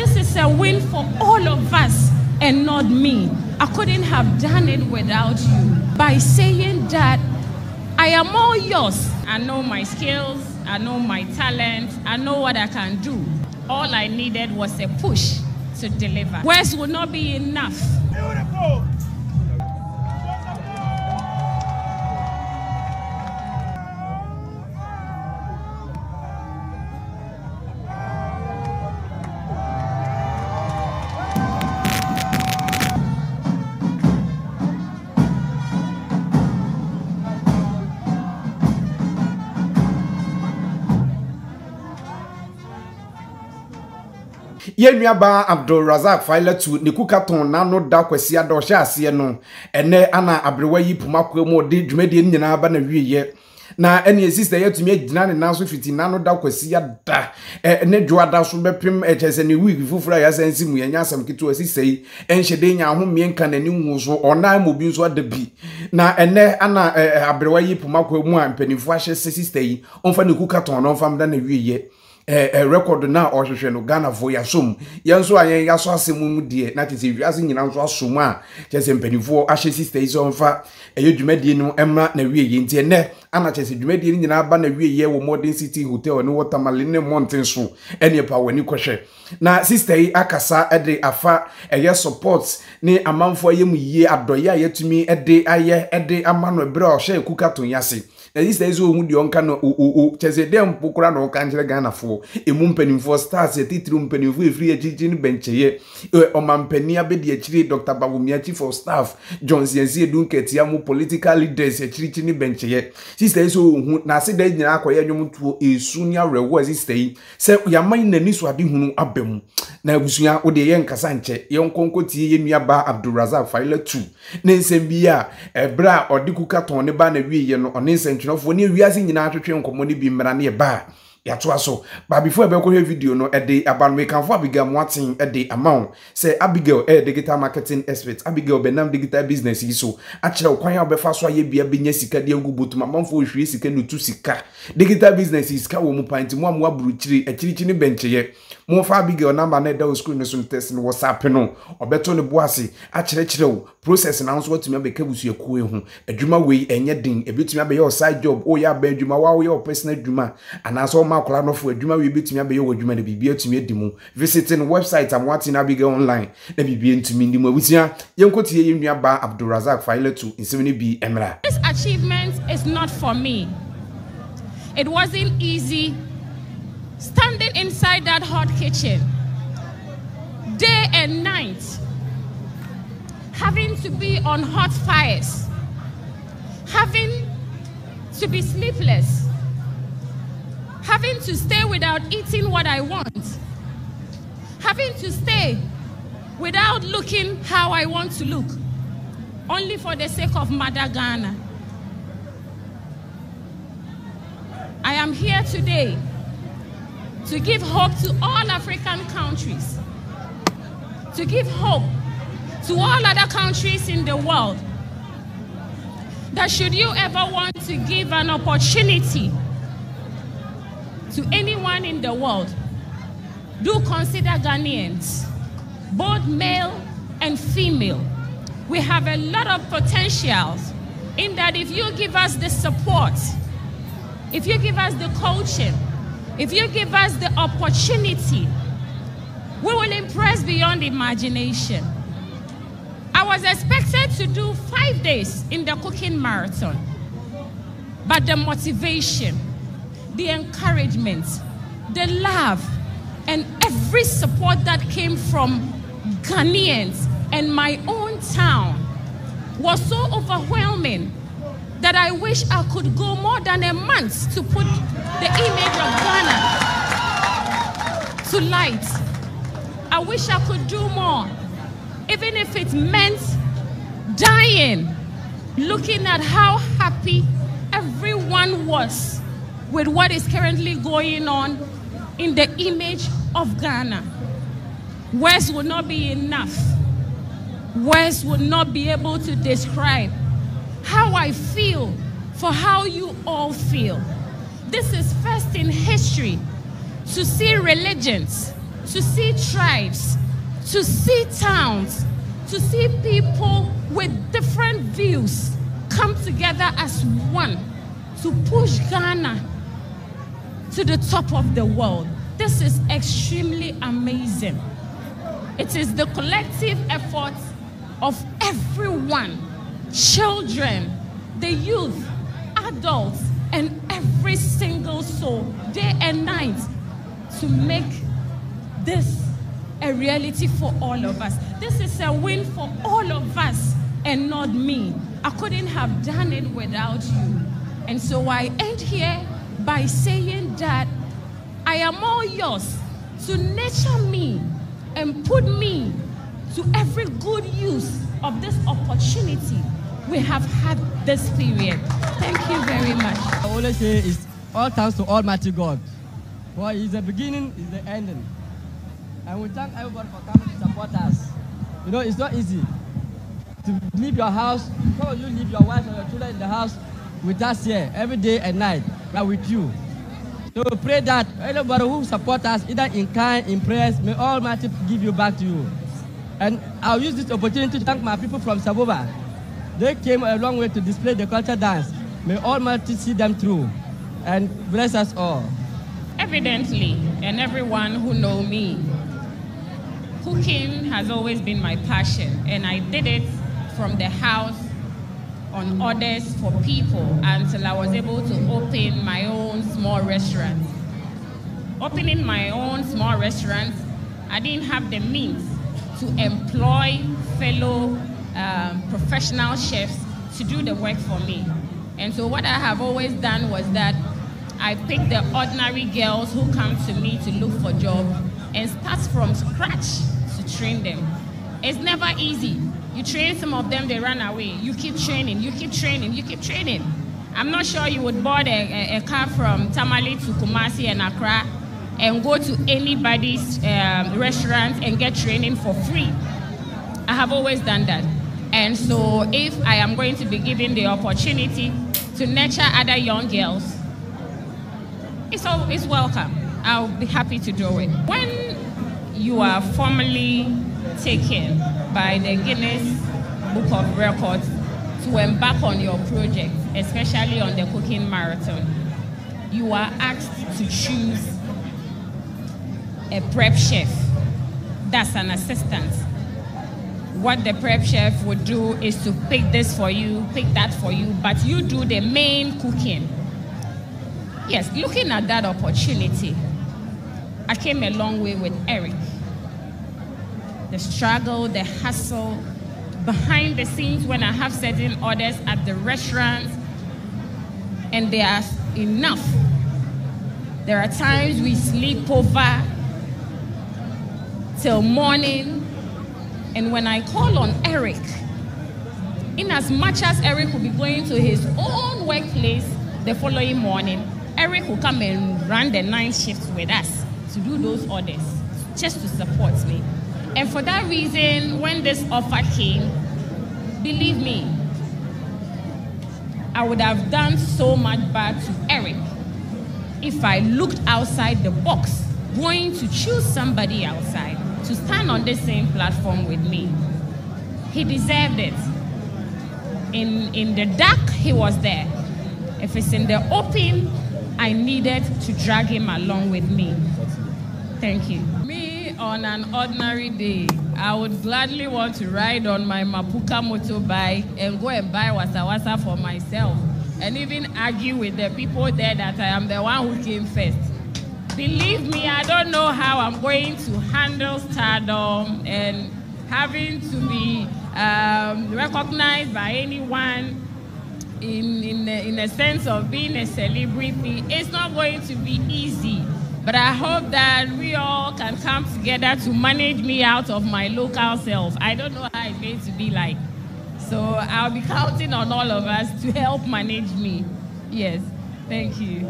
This is a win for all of us and not me. I couldn't have done it without you. By saying that I am all yours. I know my skills, I know my talent, I know what I can do. All I needed was a push to deliver. Words will not be enough. Beautiful. Yenuaba Abdul-Razak Faila to the Cook-A-Thon nano da kwesi ada ohye ase no ene ana abrewa yi pumakwa mu de dwumade nyina ba na wiye na ene sister yetumi agina ne nanso fiti nano da kwesi ada ne dwoada so bepem echese ne week fufura ya sansi mu yenya asam kitu asisei enhede nya ho mienka nani nwu so ona mobi so ada bi na ene ana abrewa yi pumakwa mu ampanifo ahye sister yi onfa ne Cook-A-Thon no onfa mda na wiye record na ohwehwe no Ghana vo ya som yenso ayen ya so asemu mu die na tete wiase nyina nso asom a chese mpanifo ahye sister yi so mfa dwumadie no emra na wieye ntie ne ana chese dwumadie ni nyina ba na wieye wo Modern City Hotel ne Watermelon ne mountain so ene pa wani kwhwe na sister yi akasa ede afa support ne amanfo ayemu yie adoye ayetumi ede amano ebre ohye Cook-A-Thon yase na sister yi so hu de onka no chese dem pokura no kan kire Ghana fo emu mpanimfo stars yetitru mpanimfo efri echichi ni bencheye omampani abedi echiri Dr. Babumia chief of staff John Siensie Dunketia mu political leaders echirichi ni bencheye sister so hu na se da nyina akoye nwomtuo esunia rewo sister yi se yaman nani so ade hunu abem na abusuya ode ye nkasa nche ye nkonkotie ye nuaba Abdul-Razak Faila 2 ne nsem bi a ebra ode Cook-A-Thon ne ba na wiye no one nsentwenofo ne wiase nyina atwetwe nkomo ne bi mmra ne ba ya to aso but before be ko video no ede aban we can for Abigail Moatin ede amount say Abigail digital marketing expert Abigail benam digital business yi so a kire kwan obefa so aye bia benya sika de ngubutu mamfo hwie sika no tu sika digital business is ka wo mu panti mu amwa buruchiri achirichi ne bencheye mo fa Abigail number na da screen no so test no WhatsApp no obeto ne boase a kire wo process na nso watumi abeka busu ekuwe hu adwuma we enye din ebetumi abe your side job o ya ba adwuma wa your personal adwuma anaso makola no fo adwuma we betumi abe your adwuma na bibia atumi adimu visiting website amwati Abigail online na bibia ntumi ndimu abusia yenkotie ye nuaba Abdul-Razak Faila 2 insemi bi emra. This achievement is not for me. It wasn't easy standing inside that hot kitchen day and night, having to be on hot fires, having to be sleepless, having to stay without eating what I want, having to stay without looking how I want to look, only for the sake of Mother Ghana. I am here today to give hope to all African countries, to give hope to all other countries in the world, that should you ever want to give an opportunity to anyone in the world, do consider Ghanaians, both male and female. We have a lot of potentials in that if you give us the support, if you give us the coaching, if you give us the opportunity, we will impress beyond imagination. I was expected to do 5 days in the cooking marathon, but the motivation, the encouragement, the love, and every support that came from Ghanaians and my own town was so overwhelming that I wish I could go more than a month to put the image of Ghana to light. I wish I could do more, even if it meant dying, looking at how happy everyone was with what is currently going on in the image of Ghana. Words would not be enough. Words would not be able to describe how I feel for how you all feel. This is first in history to see religions, to see tribes, to see towns, to see people with different views come together as one to push Ghana to the top of the world. This is extremely amazing. It is the collective effort of everyone, children, the youth, adults, and every single soul, day and night, to make this a reality for all of us. This is a win for all of us and not me. I couldn't have done it without you. And so I end here by saying that I am all yours to nurture me and put me to every good use of this opportunity we have had this period. Thank you very much. I always say is all thanks to Almighty God. For He's the beginning, He's the ending. And we thank everybody for coming to support us. You know, it's not easy to leave your house. Some of you leave your wife or your children in the house with us here every day and night. We are with you. So we pray that anybody who supports us, either in kind, in prayers, may Almighty give you back to you. And I'll use this opportunity to thank my people from Saboba. They came a long way to display the culture dance. May Almighty see them through and bless us all. Evidently, and everyone who know me, cooking has always been my passion, and I did it from the house on orders for people until I was able to open my own small restaurant. Opening my own small restaurant, I didn't have the means to employ fellow professional chefs to do the work for me. And so what I have always done was that I pick the ordinary girls who come to me to look for jobs and start from scratch to train them. It's never easy. You train some of them, they run away. You keep training, you keep training, you keep training. I'm not sure you would board a car from Tamale to Kumasi and Accra and go to anybody's restaurant and get training for free. I have always done that. And so if I am going to be given the opportunity to nurture other young girls, it's welcome. I'll be happy to do it. When you are formally taken by the Guinness Book of Records to embark on your project, especially on the cooking marathon, you are asked to choose a prep chef. That's an assistant. What the prep chef would do is to pick this for you, pick that for you, but you do the main cooking. Yes, looking at that opportunity, I came a long way with Eric. The struggle, the hustle, behind the scenes when I have certain orders at the restaurants, and they are enough. There are times we sleep over till morning, and when I call on Eric, in as much as Eric will be going to his own workplace the following morning, Eric will come and run the 9 shifts with us to do those orders, just to support me. And for that reason, when this offer came, believe me, I would have done so much bad to Eric if I looked outside the box, going to choose somebody outside to stand on the same platform with me. He deserved it. In the dark, he was there. If it's in the open, I needed to drag him along with me. Thank you. Me, on an ordinary day, I would gladly want to ride on my Mapuka motorbike and go and buy wasa for myself, and even argue with the people there that I am the one who came first. Believe me, I don't know how I'm going to handle stardom and having to be recognized by anyone in a sense of being a celebrity. It's not going to be easy, but I hope that we all can come together to manage me out of my local self. I don't know how it's going to be like, so I'll be counting on all of us to help manage me. Yes, thank you.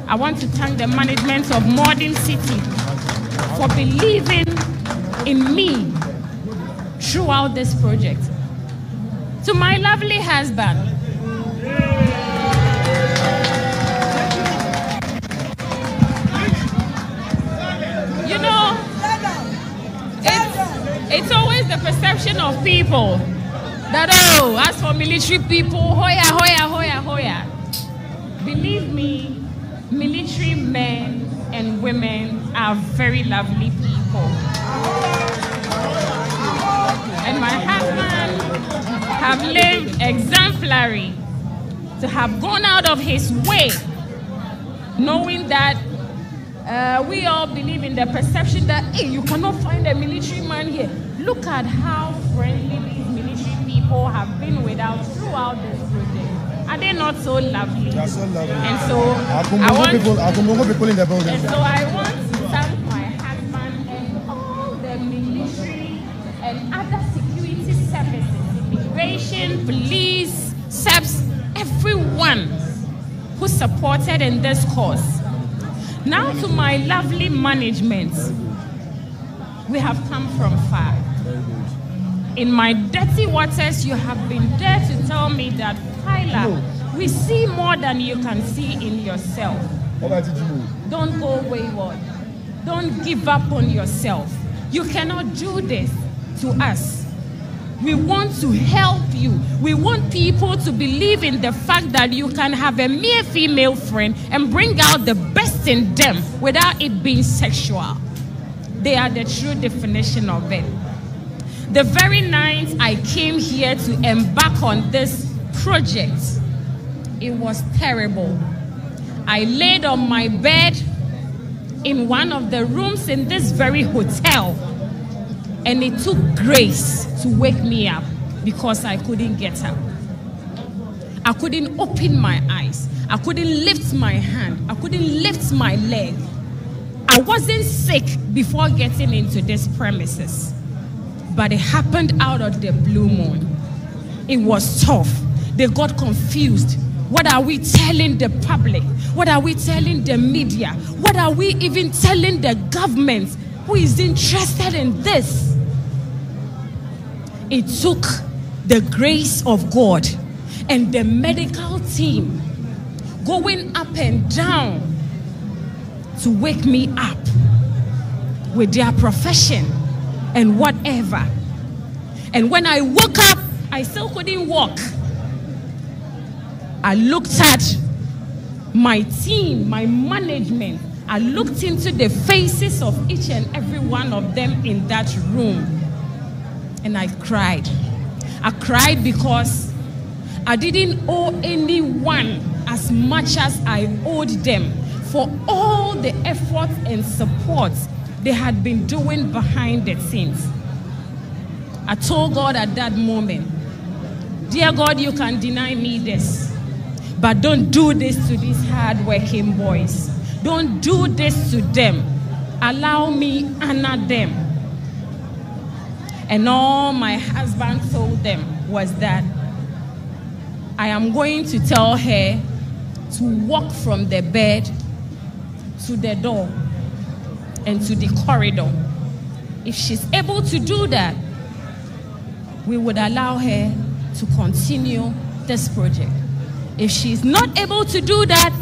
I want to thank the management of Modern City for believing in me throughout this project. To my lovely husband, You know, it's always the perception of people that, oh, as for military people, hoya, hoya, hoya, hoya. Believe me, military men and women are very lovely people. And my husband have lived exemplary to have gone out of his way, knowing that we all believe in the perception that, hey, you cannot find a military man here. Look at how friendly these military people have been with us throughout this project. Are they not so lovely? They are so lovely. And so I want to thank my husband and all the military and other security services, immigration, police, SEPS, everyone who supported in this cause. Now to my lovely management, we have come from far. In my dirty waters, you have been there to tell me that, Faila, we see more than you can see in yourself. Don't go wayward. Don't give up on yourself. You cannot do this to us. We want to help you. We want people to believe in the fact that you can have a mere female friend and bring out the best in them without it being sexual. They are the true definition of it. The very night I came here to embark on this project, it was terrible. I laid on my bed in one of the rooms in this very hotel, and it took grace to wake me up because I couldn't get up. I couldn't open my eyes. I couldn't lift my hand. I couldn't lift my leg. I wasn't sick before getting into this premises, but it happened out of the blue moon. It was tough. They got confused. What are we telling the public? What are we telling the media? What are we even telling the government who is interested in this? It took the grace of God and the medical team going up and down to wake me up with their profession and whatever. And when I woke up, I still couldn't walk. I looked at my team, my management. I looked into the faces of each and every one of them in that room. And I cried. I cried because I didn't owe anyone as much as I owed them for all the effort and support they had been doing behind the scenes. I told God at that moment, dear God, you can deny me this, but don't do this to these hard-working boys. Don't do this to them. Allow me honor them. And all my husband told them was that I am going to tell her to walk from the bed to the door and to the corridor. If she's able to do that, we would allow her to continue this project. If she's not able to do that,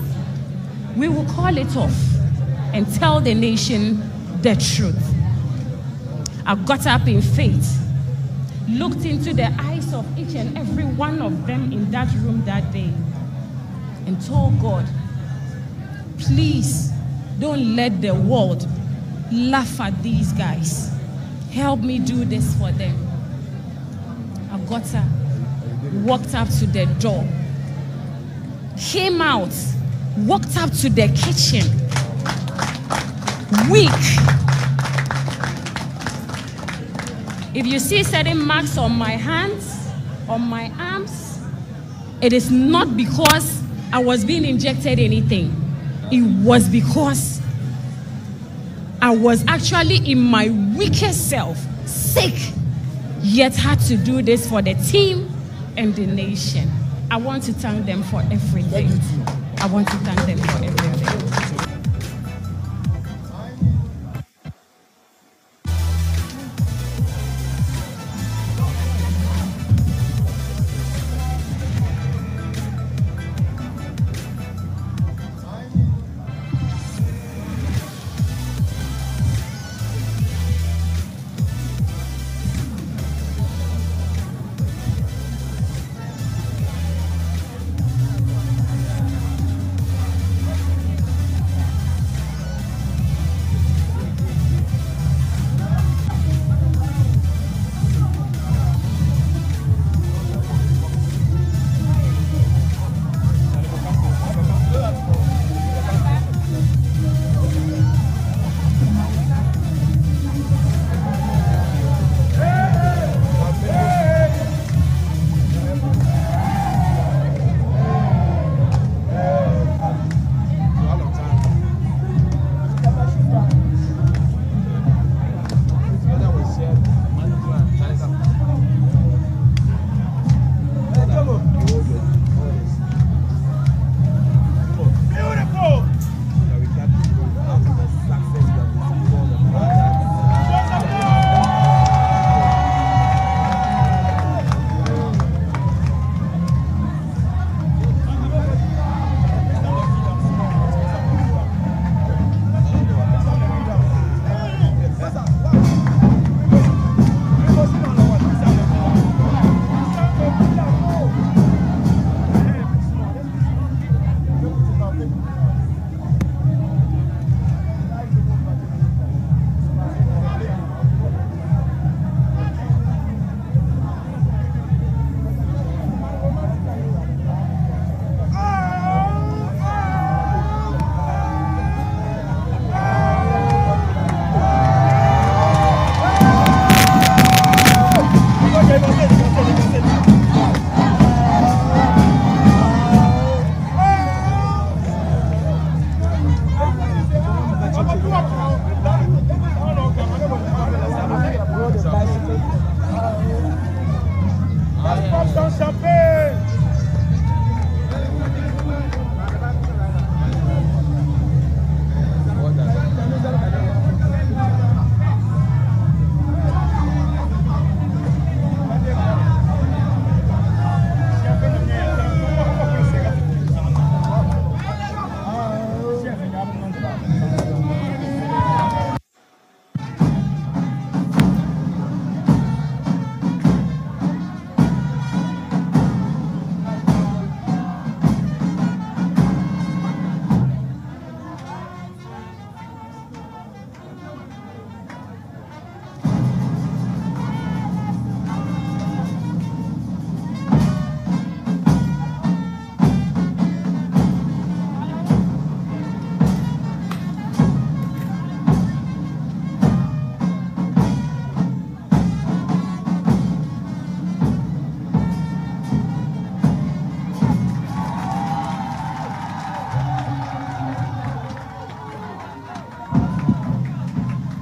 we will call it off and tell the nation the truth. I got up in faith, looked into the eyes of each and every one of them in that room that day, and told God, please don't let the world laugh at these guys. Help me do this for them. I got up, walked up to the door, came out, walked up to the kitchen, weak. If you see certain marks on my hands, on my arms, it is not because I was being injected anything. It was because I was actually in my weakest self, sick, yet had to do this for the team and the nation. I want to thank them for everything. I want to thank them for everything.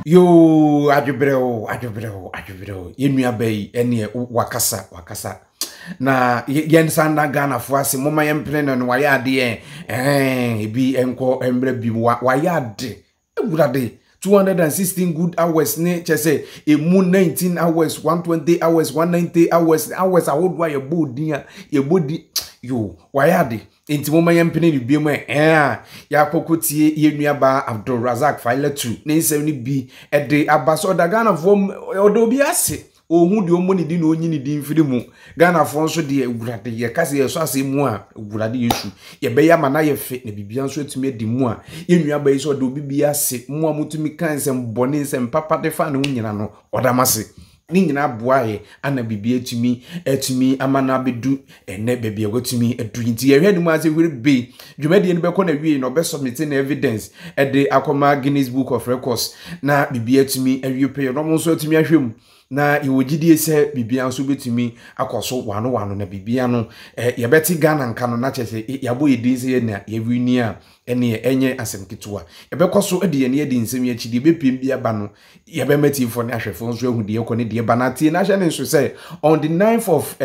Yo, adwobrɛw. Yenua bai ene wakasa. Na yensa na Ghana fo ase moma yempene no wayɛ ade ebi enko embra bi wayɛ ade. Ewurade 216 good hours ne chese emu 19 hours 120 hours 190 hours awodwa ye bodia ye bodi yo wayade enti moma yempene ni biemu ya kokotie ye nuaba Abdul-Razak Faila 2 ne nsem ni bi ede abaso da Ghana fo odo bi ase ohun de omoni di no onyi ni di mfiri mu Ghana fo nso de ewurade ye kase ye so ase mu a ewurade yesu ye be ya mana ye fe na bibia nso atumi adi mu a ye nuaba yi so de obi bi ase mu a mutumi kan nsem bone nsem papa de fa ne nyina no odamase ni nyina boaye ana bibia atumi amana bedu ene bebia watumi edu nti ye hwede mu ase hwere be dwumade ni beko na wie no be submit na evidence ede akoma Guinness Book of Records na bibia atumi awie pe no mo nso atumi ahwem na iwogidie se bibia nso betumi akoso wano na bibia no ye beti Ghana nka no na chese yabo yedinse ye na ye wini a ene enye asem ketewa ye bekoso ede ye ne yedi nsem ye chidi bepiem bia ba no ye be meti fo ne ahwefo nso ahu de ekone de banati na hye ne nso say on the 9th of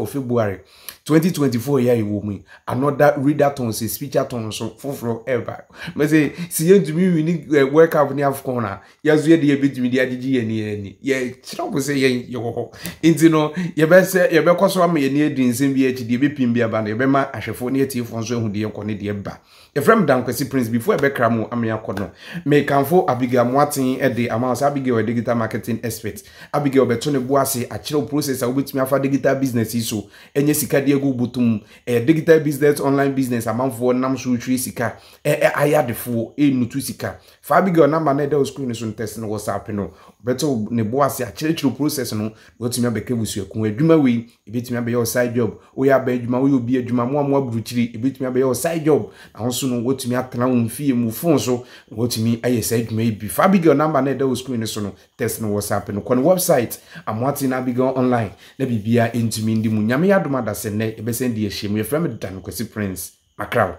February 2024 year iwomu another readathon say speechathon so foforo ever me say si yentumi wini work up ni afcon na yazo ye de betumi de agigi ye ni ye chiro say ye ho inti no ye be say ye be koso am ye ni edi nsem bi echi de be pim bi aba na ye be ma ahwefo ne atifo nso ehu de ekone de ba Efrem Dankwesi Prince before ebe kramo amia kono me kanfo Abigail Moatin ede amount Abigail digital marketing expert Abigail beto ne boase akire process a obetumi afa digital business iso enye sika de egu butum digital business online business amanfo nam so twi sika ayadefo enutu sika fa Abigail number na de screen so test no WhatsApp no beto ne boase akire process no wotumi abeke busuaku adwuma we ebetumi abe side job oya ba adwuma oya obi adwuma mo aburuchiri ebetumi abe side job so no wotumi atena wonfie mu fon so wotumi ayesa adwuma ibi fa Abigail number na dey screen so no test no WhatsApp no kon website Amoatin Abigail online na bibia entumi ndi mu nyame yadoma da se ne ebe send ye hye mu ye frame Dankwesi Prince Makraw.